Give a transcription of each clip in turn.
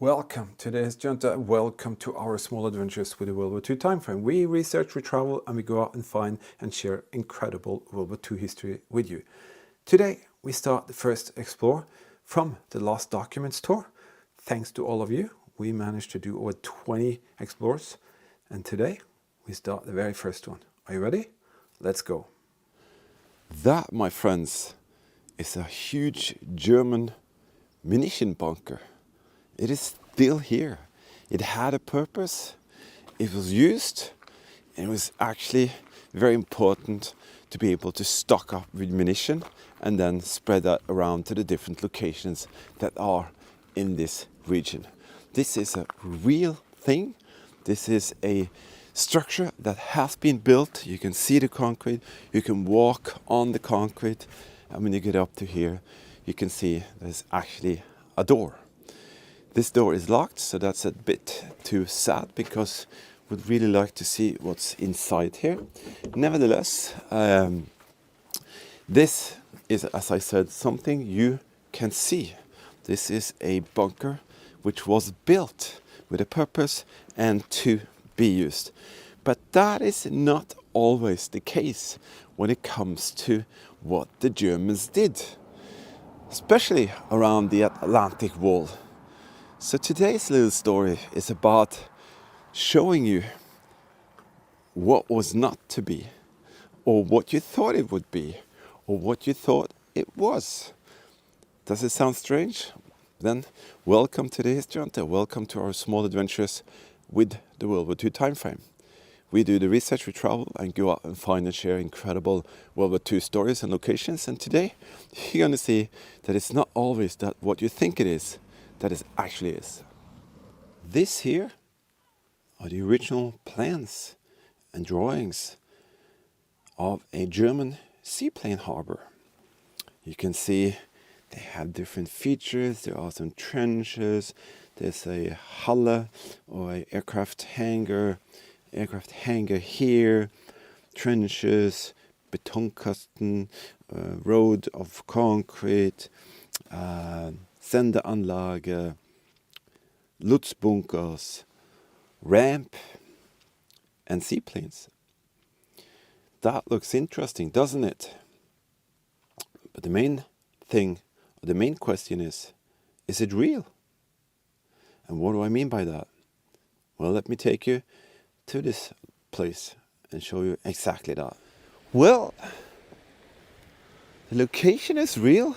Welcome to today's Junta. Welcome to our small adventures with the WW2 time frame. We research, we travel, and we go out and find and share incredible WW2 history with you. Today, we start the first explore from the Lost Documents tour. Thanks to all of you, we managed to do over 20 explores. And today, we start the very first one. Are you ready? Let's go. That, my friends, is a huge German munition bunker. It is still here. It had a purpose, it was used, and it was actually very important to be able to stock up with munition and then spread that around to the different locations that are in this region. This is a real thing. This is a structure that has been built. You can see the concrete, you can walk on the concrete, and when you get up to here, you can see there's actually a door. This door is locked, so that's a bit too sad because we'd really like to see what's inside here. Nevertheless, this is, as I said, something you can see. This is a bunker which was built with a purpose and to be used. But that is not always the case when it comes to what the Germans did, especially around the Atlantic Wall. So today's little story is about showing you what was not to be, or what you thought it would be, or what you thought it was. Does it sound strange? Then welcome to the History Hunter. Welcome to our small adventures with the WW2 time frame. We do the research, we travel, and go out and find and share incredible WW2 stories and locations. And today you're going to see that it's not always that what you think it is, that it actually is. This here are the original plans and drawings of a German seaplane harbor. You can see they have different features. There are some trenches. There's a Halle or an aircraft hangar here, trenches, Betonkasten, road of concrete, Sendeanlage, Lutzbunkers, ramp, and seaplanes. That looks interesting, doesn't it? But the main thing, or the main question is it real? And what do I mean by that? Well, let me take you to this place and show you exactly that. Well, the location is real.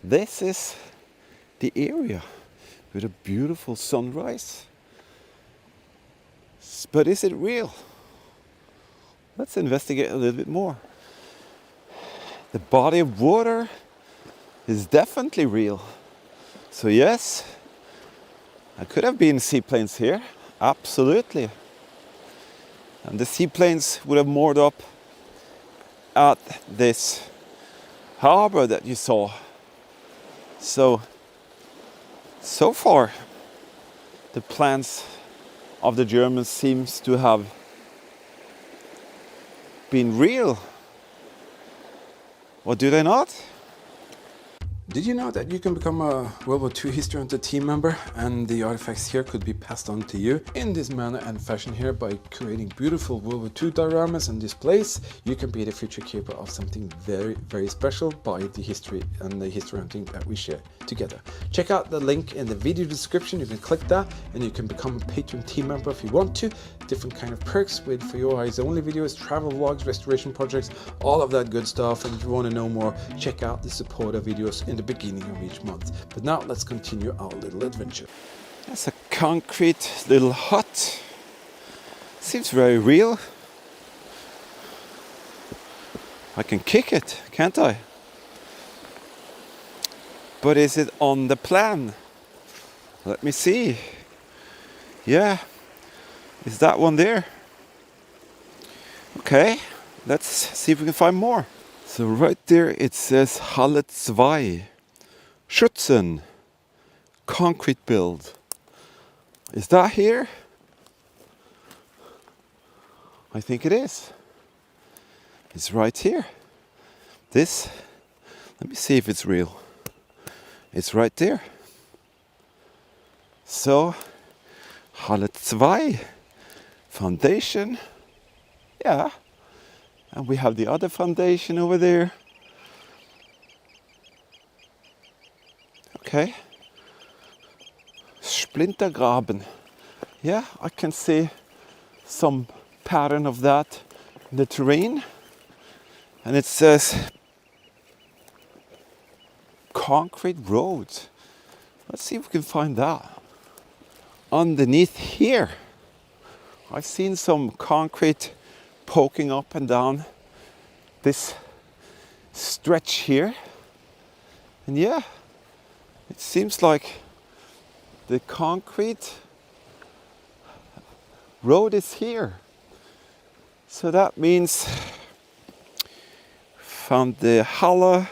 This is the area with a beautiful sunrise. But is it real? Let's investigate a little bit more. The body of water is definitely real. So yes, I could have been seaplanes here, absolutely. And the seaplanes would have moored up at this harbor that you saw. So far, the plans of the Germans seems to have been real. Or do they not? Did you know that you can become a WW2 History Hunter team member and the artifacts here could be passed on to you in this manner and fashion here by creating beautiful WW2 dioramas and displays? You can be the future keeper of something very, very special by the history and the history hunting that we share together. Check out the link in the video description. You can click that and you can become a Patreon team member if you want to. Different kind of perks with for your eyes only videos, travel vlogs, restoration projects, all of that good stuff. And if you want to know more, check out the supporter videos in the beginning of each month. But now let's continue our little adventure. That's a concrete little hut. Seems very real. I can kick it, can't I? But is it on the plan? Let me see. Yeah, is that one there? Okay, let's see if we can find more. So right there it says Halle 2, Schützen, concrete build. Is that here? I think it is. It's right here. This, let me see if it's real. It's right there. So, Halle 2, foundation, yeah. And we have the other foundation over there. Okay. Splintergraben. Yeah, I can see some pattern of that in the terrain. And it says concrete roads. Let's see if we can find that. Underneath here, I've seen some concrete poking up and down this stretch here. And yeah, it seems like the concrete road is here. So that means found the Halle,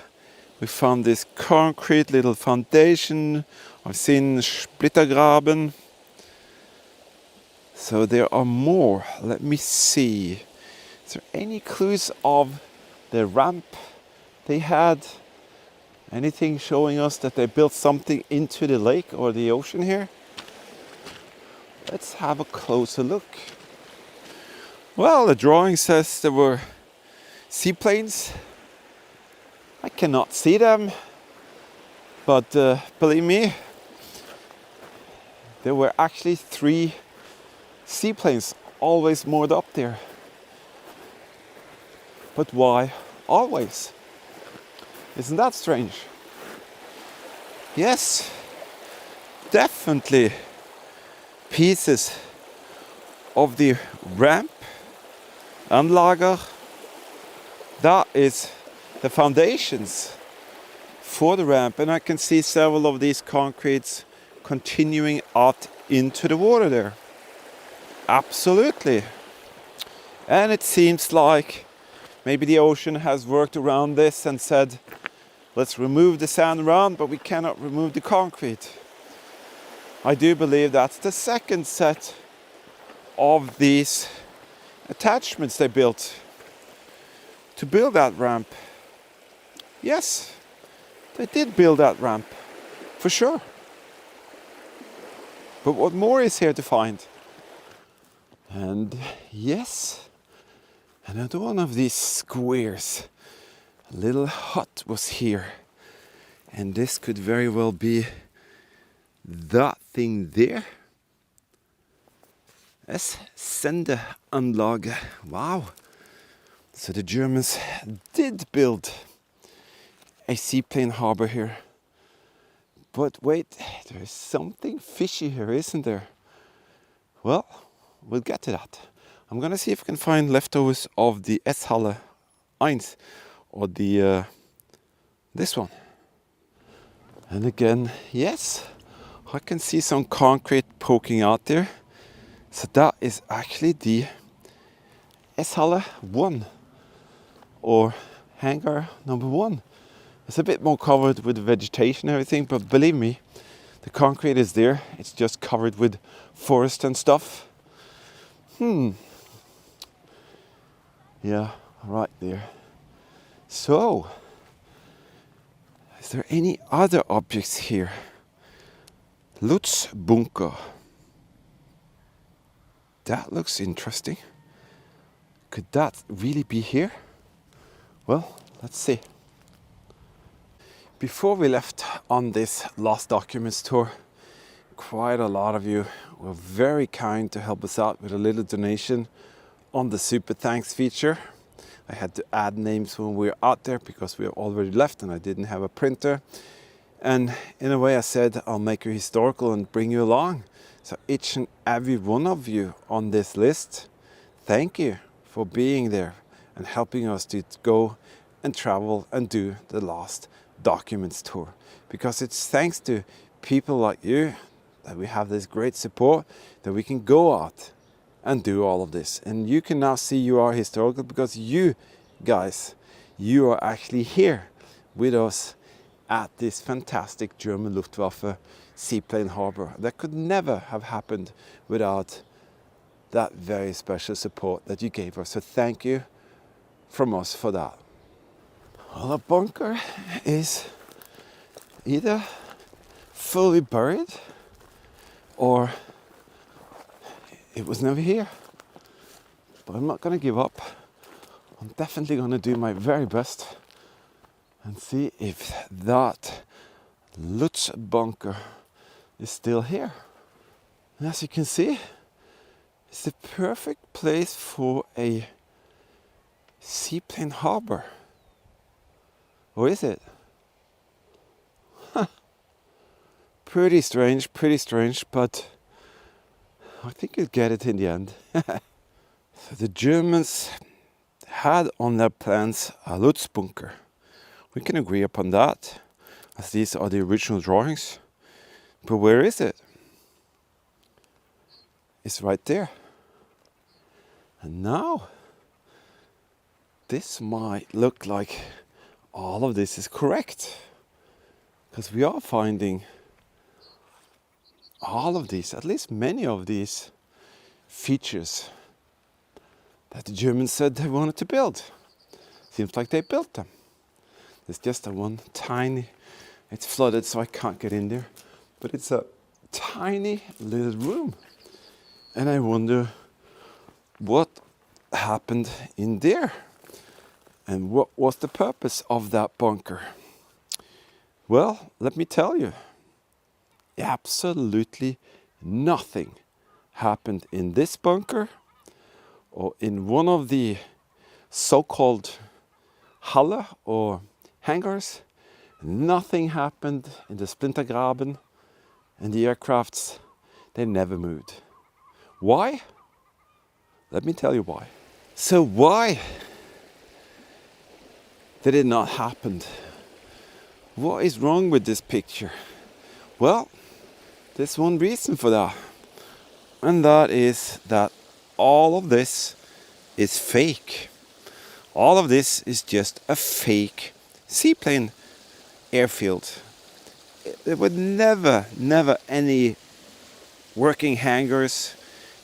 we found this concrete little foundation. I've seen Splittergraben. So there are more. Let me see. Is there any clues of the ramp they had? Anything showing us that they built something into the lake or the ocean here? Let's have a closer look. Well, the drawing says there were seaplanes. I cannot see them, but believe me, there were actually 3 seaplanes always moored up there. But why always? Isn't that strange? Yes, definitely pieces of the ramp, Anlager, that is the foundations for the ramp, and I can see several of these concretes continuing out into the water there. Absolutely. And it seems like maybe the ocean has worked around this and said, let's remove the sand around, but we cannot remove the concrete. I do believe that's the second set of these attachments they built to build that ramp. Yes, they did build that ramp, for sure. But what more is here to find? And yes, another one of these squares. A little hut was here. And this could very well be that thing there. Es Sendeanlage. Wow. So the Germans did build a seaplane harbor here. But wait, there's something fishy here, isn't there? Well, we'll get to that. I'm gonna see if I can find leftovers of the S-Halle 1 or the this one. And again, yes, I can see some concrete poking out there. So that is actually the S-Halle 1 or hangar number 1. It's a bit more covered with vegetation and everything, but believe me, the concrete is there. It's just covered with forest and stuff. Yeah, right there. So, is there any other objects here? Lutz Bunker. That looks interesting. Could that really be here? Well, let's see. Before we left on this Lost Documents tour, quite a lot of you were very kind to help us out with a little donation on the Super Thanks feature. I had to add names when we were out there because we were already left and I didn't have a printer. And in a way I said, I'll make you historical and bring you along. So each and every one of you on this list, thank you for being there and helping us to go and travel and do the Lost Documents tour. Because it's thanks to people like you that we have this great support that we can go out and do all of this. And you can now see you are historical because you guys, you are actually here with us at this fantastic German Luftwaffe seaplane harbor. That could never have happened without that very special support that you gave us. So thank you from us for that. Well, the bunker is either fully buried or it was never here. But I'm not going to give up. I'm definitely going to do my very best and see if that Lutz bunker is still here. And as you can see, it's the perfect place for a seaplane harbor. Or is it? Huh. Pretty strange, but I think you'll get it in the end. So the Germans had on their plans a Lutz bunker. We can agree upon that, as these are the original drawings. But where is it? It's right there. And now, this might look like all of this is correct. Because we are finding all of these, at least many of these features that the Germans said they wanted to build. Seems like they built them. There's just a one tiny, it's flooded so I can't get in there, but it's a tiny little room. And I wonder what happened in there and what was the purpose of that bunker. Well, let me tell you, absolutely nothing happened in this bunker or in one of the so-called Halle or hangars. Nothing happened in the Splintergraben, and the aircrafts, they never moved. Why? Let me tell you why. So why did it not happen? What is wrong with this picture? Well, there's one reason for that. And that is that all of this is fake. All of this is just a fake seaplane airfield. There were never any working hangars.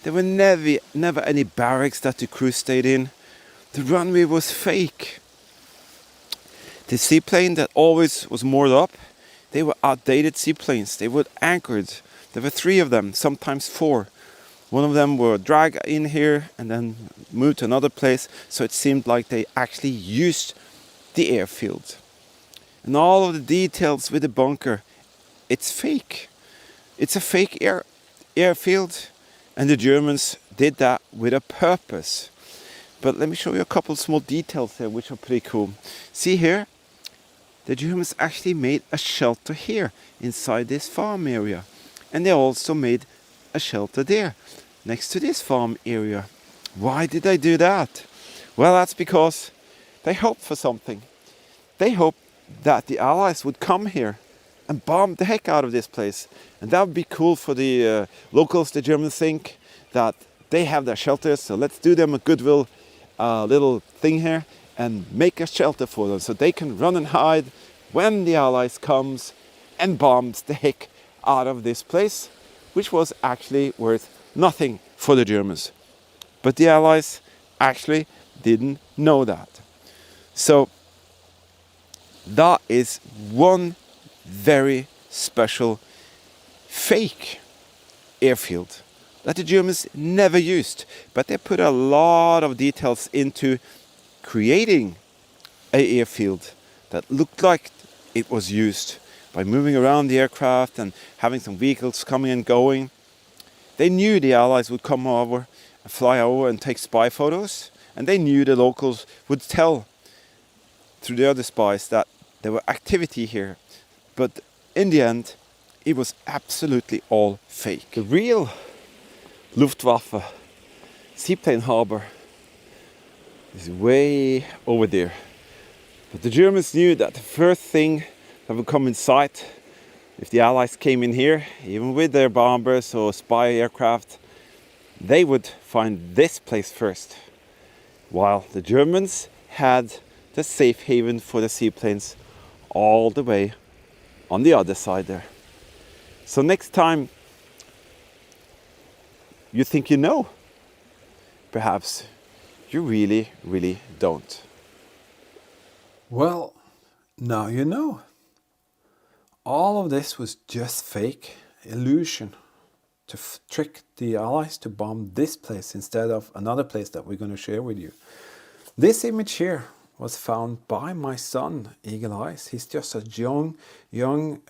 There were never any barracks that the crew stayed in. The runway was fake. The seaplane that always was moored up, they were outdated seaplanes. They were anchored. There were 3 of them, sometimes 4. One of them were dragged in here and then moved to another place, so it seemed like they actually used the airfield. And all of the details with the bunker, it's fake. It's a fake airfield, and the Germans did that with a purpose. But let me show you a couple small details here which are pretty cool. See here, the Germans actually made a shelter here inside this farm area, and they also made a shelter there next to this farm area. Why did they do that? Well, that's because they hoped for something. They hoped that the Allies would come here and bomb the heck out of this place. And that would be cool for the locals. The Germans think that they have their shelters, so let's do them a goodwill little thing here and make a shelter for them so they can run and hide when the Allies comes and bombs the heck out of this place, which was actually worth nothing for the Germans. But the Allies actually didn't know that. So that is one very special fake airfield that the Germans never used, but they put a lot of details into creating an airfield that looked like it was used by moving around the aircraft and having some vehicles coming and going. They knew the Allies would come over, fly over and take spy photos, and they knew the locals would tell through the other spies that there were activity here. But in the end, it was absolutely all fake. The real Luftwaffe seaplane harbor is way over there. But the Germans knew that the first thing that would come in sight, if the Allies came in here, even with their bombers or spy aircraft, they would find this place first. While the Germans had the safe haven for the seaplanes all the way on the other side there. So next time you think you know, perhaps you really don't. Well, now you know. All of this was just fake illusion. to trick the Allies to bomb this place instead of another place that we're going to share with you. This image here was found by my son, Eagle Eyes. He's just a young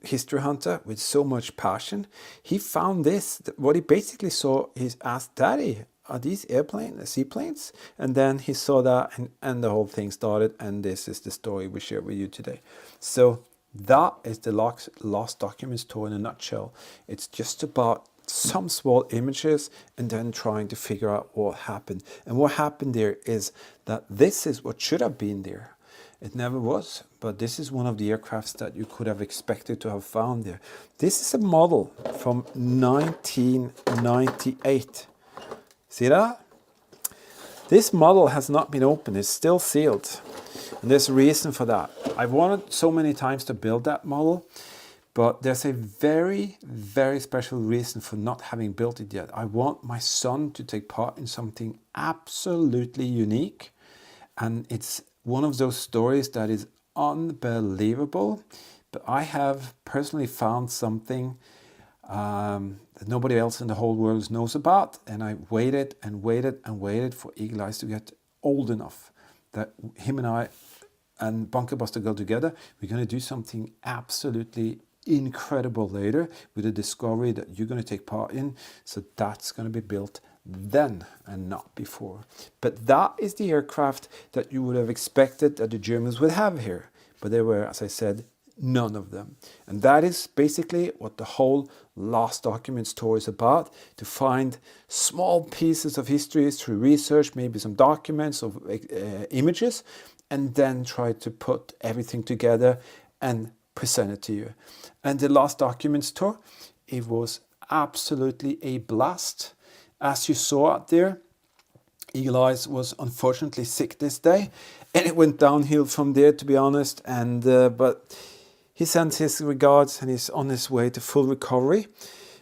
history hunter with so much passion. He found this. What he basically saw, he asked, "Daddy, are these seaplanes?" And then he saw that, and the whole thing started, and this is the story we share with you today. So that is the Lost Documents tour in a nutshell. It's just about some small images and then trying to figure out what happened. And what happened there is that this is what should have been there. It never was, but this is one of the aircrafts that you could have expected to have found there. This is a model from 1998. See that? This model has not been opened, it's still sealed. And there's a reason for that. I've wanted so many times to build that model, but there's a very, very special reason for not having built it yet. I want my son to take part in something absolutely unique. And it's one of those stories that is unbelievable. But I have personally found something that nobody else in the whole world knows about. And I waited and waited and waited for Eagle Eyes to get old enough that him and I and Bunker Buster go together. We're going to do something absolutely incredible later with a discovery that you're going to take part in. So that's going to be built then and not before. But that is the aircraft that you would have expected that the Germans would have here. But there were, as I said, none of them. And that is basically what the whole Lost Documents tour is about, to find small pieces of history through research, maybe some documents of images, and then try to put everything together and present it to you. And the Lost Documents tour, it was absolutely a blast. As you saw out there, Eagle Eyes was unfortunately sick this day, and it went downhill from there, to be honest. And but he sends his regards, and he's on his way to full recovery.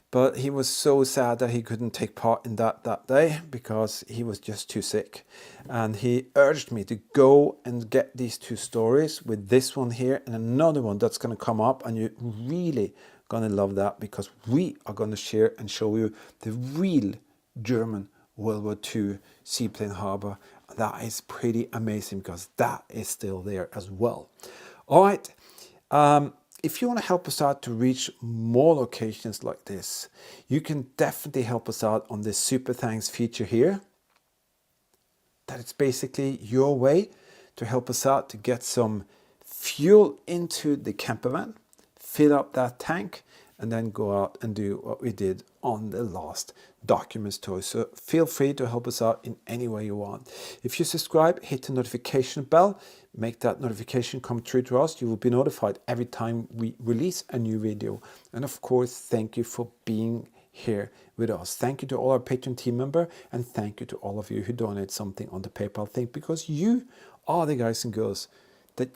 But he was so sad that he couldn't take part in that day because he was just too sick. And he urged me to go and get these two stories, with this one here and another one that's going to come up. And you're really going to love that, because we are going to share and show you the real German World War II seaplane harbor. That is pretty amazing, because that is still there as well. All right. If you want to help us out to reach more locations like this, you can definitely help us out on this super thanks feature here. That it's basically your way to help us out to get some fuel into the camper van, fill up that tank, and then go out and do what we did on the Lost Documents tour. So feel free to help us out in any way you want. If you subscribe, hit the notification bell, make that notification come through to us. You will be notified every time we release a new video. And of course, thank you for being here with us. Thank you to all our Patreon team members, and thank you to all of you who donate something on the PayPal thing, because you are the guys and girls that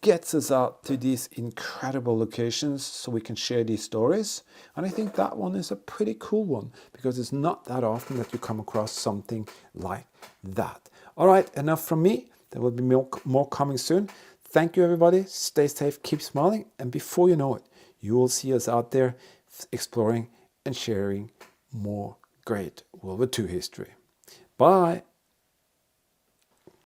gets us out to these incredible locations so we can share these stories. And I think that one is a pretty cool one, because it's not that often that you come across something like that. All right, enough from me. There will be more coming soon. Thank you, everybody. Stay safe, keep smiling, and before you know it, you will see us out there exploring and sharing more great World War II history. Bye.